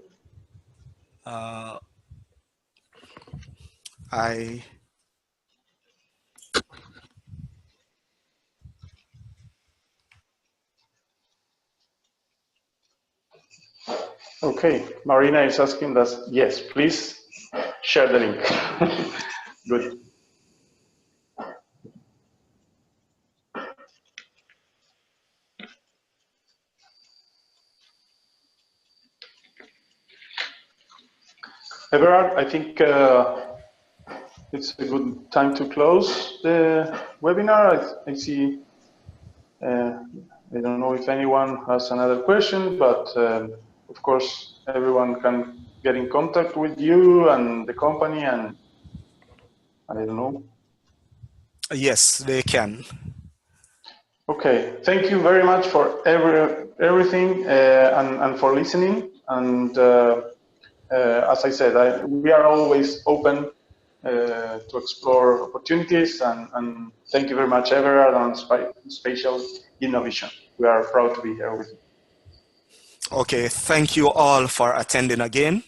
Okay, Marina is asking us, yes, please share the link. Good. Everard, I think it's a good time to close the webinar. I see, I don't know if anyone has another question, but of course, everyone can get in contact with you and the company, and I don't know. Yes, they can. Okay, thank you very much for everything and for listening. And as I said, we are always open to explore opportunities. And thank you very much, Everard, on Spatial Innovision. We are proud to be here with you. Okay, thank you all for attending again.